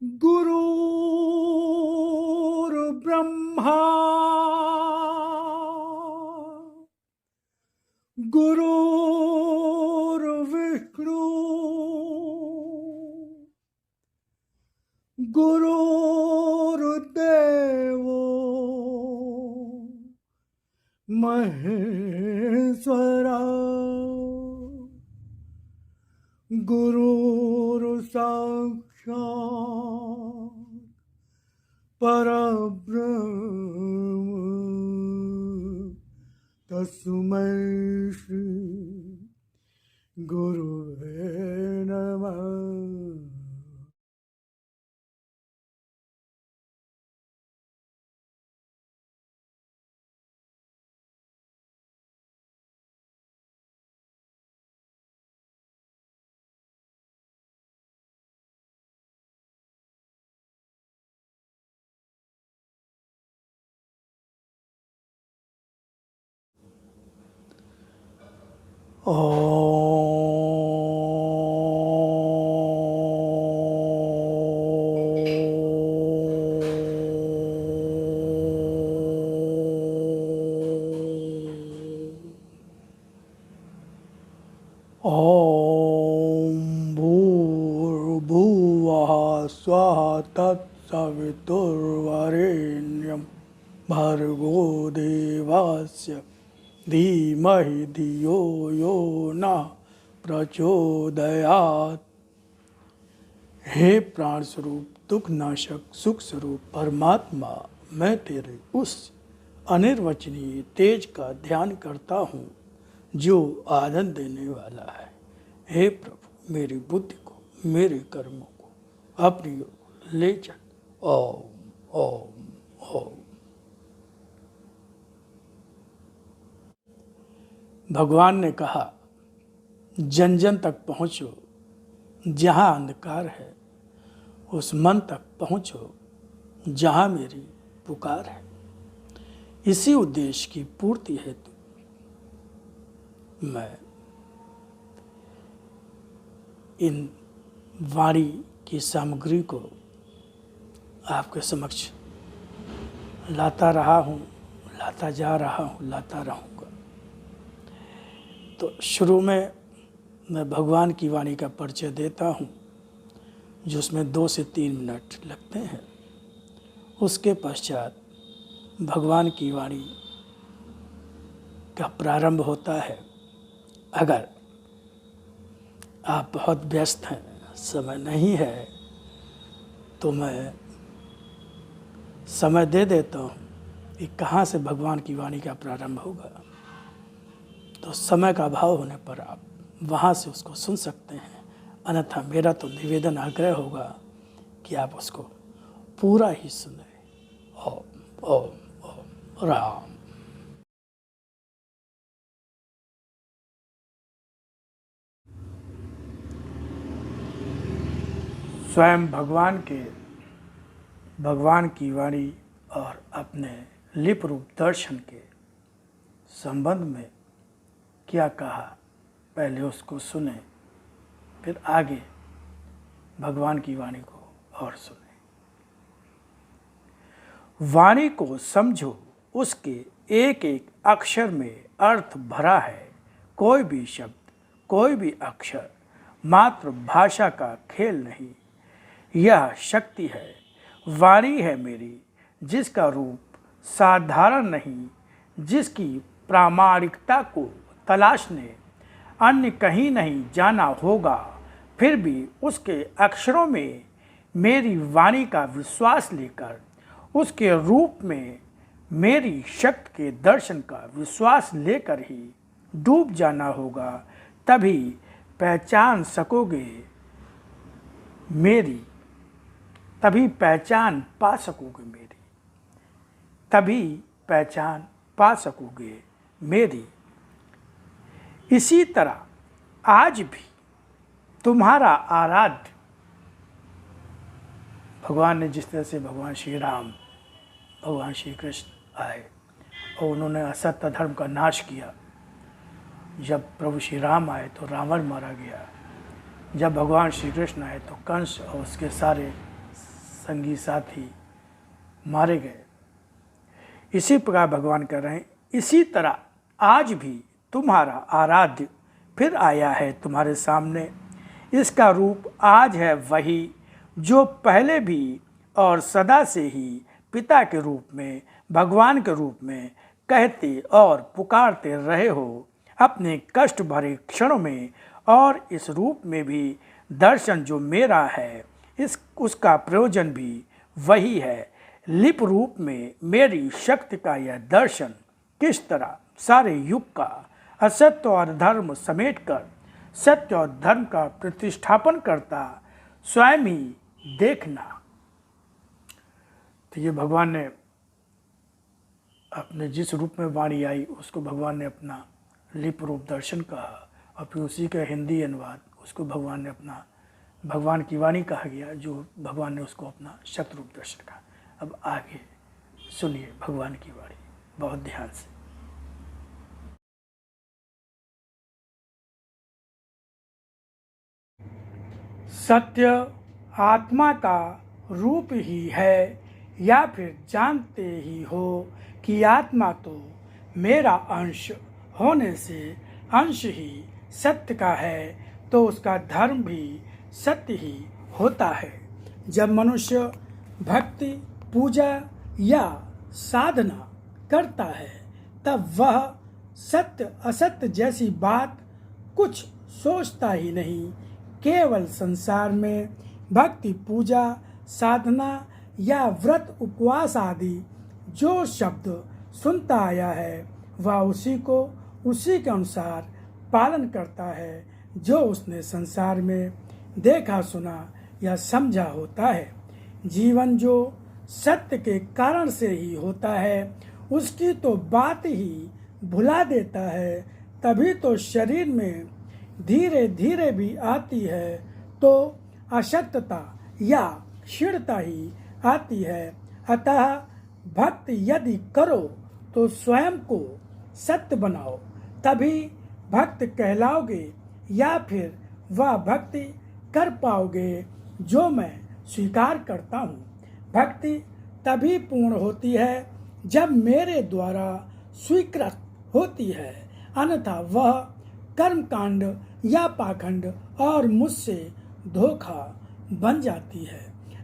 गुरुर्ब्रह्मा गुरुर्विष्णु गुरुर्देवो महेश्वरा गुरुर्साक्षात् परब्रह्म तस्मै श्री गुरुवे नमः। ॐ भूर्भुवः स्वः तत्सवितुर्वरेण्यं भर्गो देवस्य धीमहि धियो यो नः प्रचोदयात्। हे प्राण स्वरूप, दुख नाशक, सुख स्वरूप परमात्मा, मैं तेरे उस अनिर्वचनीय तेज का ध्यान करता हूँ जो आनंद देने वाला है। हे प्रभु, मेरी बुद्धि को, मेरे कर्मों को अपनी ओर ले चल। ओम ओम ओम। भगवान ने कहा, जन जन तक पहुँचो, जहाँ अंधकार है उस मन तक पहुँचो जहाँ मेरी पुकार है। इसी उद्देश्य की पूर्ति हेतु मैं इन वाणी की सामग्री को आपके समक्ष लाता रहा हूँ, लाता जा रहा हूँ, लाता रहूँगा। तो शुरू में मैं भगवान की वाणी का परिचय देता हूँ, जिसमें 2 से 3 मिनट लगते हैं। उसके पश्चात भगवान की वाणी का प्रारंभ होता है। अगर आप बहुत व्यस्त हैं, समय नहीं है, तो मैं समय दे देता हूँ कि कहाँ से भगवान की वाणी का प्रारंभ होगा। तो समय का अभाव होने पर आप वहाँ से उसको सुन सकते हैं, अन्यथा मेरा तो निवेदन आग्रह होगा कि आप उसको पूरा ही सुने। ओम ओम ओम राम। स्वयं भगवान की वाणी और अपने लिप रूप दर्शन के संबंध में क्या कहा, पहले उसको सुने, फिर आगे भगवान की वाणी को और सुने। वाणी को समझो, उसके एक एक अक्षर में अर्थ भरा है। कोई भी शब्द, कोई भी अक्षर मात्र भाषा का खेल नहीं, यह शक्ति है। वाणी है मेरी, जिसका रूप साधारण नहीं, जिसकी प्रामाणिकता को तलाशने अन्य कहीं नहीं जाना होगा, फिर भी उसके अक्षरों में मेरी वाणी का विश्वास लेकर उसके रूप में मेरी शक्ति के दर्शन का विश्वास लेकर ही डूब जाना होगा। तभी पहचान सकोगे मेरी, तभी पहचान पा सकोगे मेरी, तभी पहचान पा सकोगे मेरी। इसी तरह आज भी तुम्हारा आराध्य भगवान ने, जिस तरह से भगवान श्री राम, भगवान श्री कृष्ण आए और उन्होंने असत्य धर्म का नाश किया। जब प्रभु श्री राम आए तो रावण मारा गया। जब भगवान श्री कृष्ण आए तो कंस और उसके सारे संगी साथी मारे गए। इसी प्रकार भगवान कह रहे हैं, इसी तरह आज भी तुम्हारा आराध्य फिर आया है तुम्हारे सामने। इसका रूप आज है वही जो पहले भी और सदा से ही पिता के रूप में, भगवान के रूप में कहते और पुकारते रहे हो अपने कष्ट भरे क्षणों में। और इस रूप में भी दर्शन जो मेरा है उसका प्रयोजन भी वही है। लिप रूप में मेरी शक्ति का यह दर्शन किस तरह सारे युग का असत्य और धर्म समेटकर सत्य और धर्म का प्रतिष्ठापन करता, स्वयं ही देखना। तो ये भगवान ने अपने जिस रूप में वाणी आई उसको भगवान ने अपना लिप रूप दर्शन कहा, और फिर उसी का हिंदी अनुवाद उसको भगवान ने अपना भगवान की वाणी कहा गया, जो भगवान ने उसको अपना शक्ति रूप दर्शन कहा। अब आगे सुनिए भगवान की वाणी बहुत ध्यान से। सत्य आत्मा का रूप ही है, या फिर जानते ही हो कि आत्मा तो मेरा अंश होने से अंश ही सत्य का है, तो उसका धर्म भी सत्य ही होता है। जब मनुष्य भक्ति, पूजा या साधना करता है तब वह सत्य असत्य जैसी बात कुछ सोचता ही नहीं। केवल संसार में भक्ति, पूजा, साधना या व्रत, उपवास आदि जो शब्द सुनता आया है वह उसी को उसी के अनुसार पालन करता है जो उसने संसार में देखा, सुना या समझा होता है। जीवन जो सत्य के कारण से ही होता है उसकी तो बात ही भुला देता है। तभी तो शरीर में धीरे धीरे भी आती है तो अशक्तता या क्षीणता ही आती है। अतः भक्ति यदि करो तो स्वयं को सत्य बनाओ, तभी भक्त कहलाओगे, या फिर वह भक्ति कर पाओगे जो मैं स्वीकार करता हूँ। भक्ति तभी पूर्ण होती है जब मेरे द्वारा स्वीकृत होती है, अन्यथा वह कर्मकांड या पाखंड और मुझसे धोखा बन जाती है।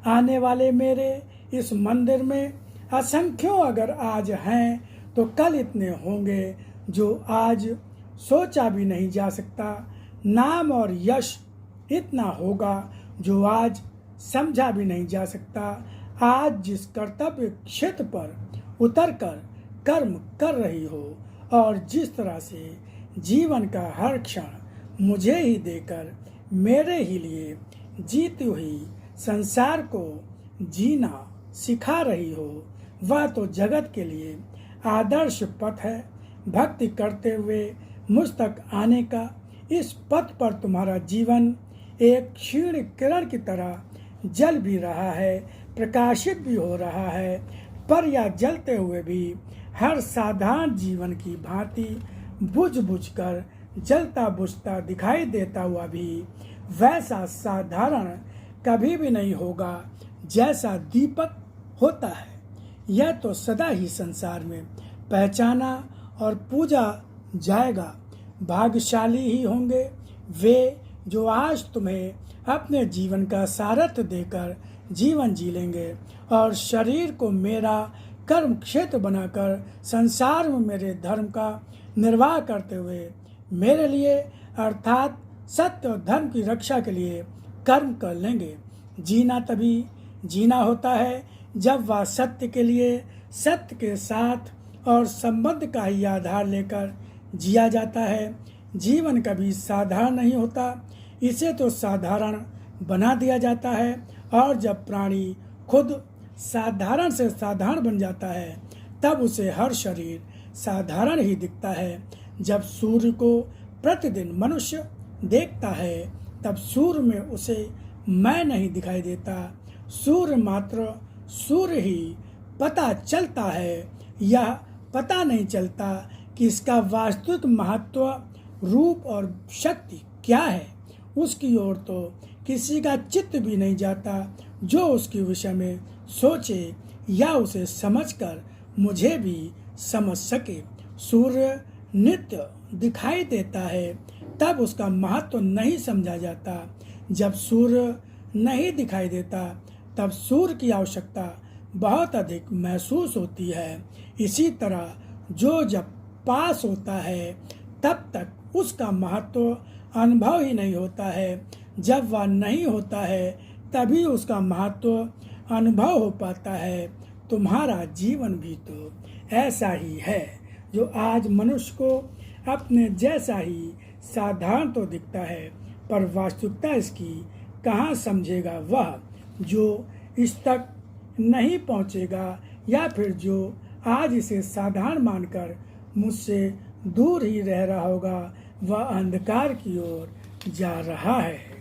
आने वाले मेरे इस मंदिर में असंख्यों अगर आज हैं तो कल इतने होंगे जो आज सोचा भी नहीं जा सकता। नाम और यश इतना होगा जो आज समझा भी नहीं जा सकता। आज जिस कर्तव्य क्षेत्र पर उतरकर कर्म कर रही हो और जिस तरह से जीवन का हर क्षण मुझे ही देकर मेरे ही लिए जीती हुई संसार को जीना सिखा रही हो, वह तो जगत के लिए आदर्श पथ है। भक्ति करते हुए मुझ तक आने का इस पथ पर तुम्हारा जीवन एक क्षीण किरण की तरह जल भी रहा है, प्रकाशित भी हो रहा है, पर यह जलते हुए भी हर साधारण जीवन की भांति बुझ बुझ कर जलता बुझता दिखाई देता हुआ भी वैसा साधारण कभी भी नहीं होगा जैसा दीपक होता है। यह तो सदा ही संसार में पहचाना और पूजा जाएगा। भाग्यशाली ही होंगे वे जो आज तुम्हें अपने जीवन का सारथ्य देकर जीवन जी लेंगे और शरीर को मेरा कर्म क्षेत्र बनाकर संसार में मेरे धर्म का निर्वाह करते हुए मेरे लिए अर्थात सत्य और धर्म की रक्षा के लिए कर्म कर लेंगे। जीना तभी जीना होता है जब वह सत्य के लिए सत्य के साथ और संबंध का ही आधार लेकर जिया जाता है। जीवन कभी साधारण नहीं होता, इसे तो साधारण बना दिया जाता है। और जब प्राणी खुद साधारण से साधारण बन जाता है तब उसे हर शरीर साधारण ही दिखता है। जब सूर्य को प्रतिदिन मनुष्य देखता है तब सूर्य में उसे मैं नहीं दिखाई देता, सूर्य मात्र सूर्य ही पता चलता है। यह पता नहीं चलता कि इसका वास्तविक महत्व, रूप और शक्ति क्या है। उसकी ओर तो किसी का चित्त भी नहीं जाता। जो उसके विषय में सोचे या उसे समझकर मुझे भी समझ सके। सूर्य नित्य दिखाई देता है तब उसका महत्व नहीं समझा जाता। जब सूर्य नहीं दिखाई देता तब सूर्य की आवश्यकता बहुत अधिक महसूस होती है। इसी तरह जो जब पास होता है तब तक उसका महत्व अनुभव ही नहीं होता है। जब वह नहीं होता है तभी उसका महत्व अनुभव हो पाता है। तुम्हारा जीवन भी तो ऐसा ही है, जो आज मनुष्य को अपने जैसा ही साधारण तो दिखता है, पर वास्तविकता इसकी कहाँ समझेगा वह जो इस तक नहीं पहुँचेगा, या फिर जो आज इसे साधारण मानकर मुझसे दूर ही रह रहा होगा, वह अंधकार की ओर जा रहा है।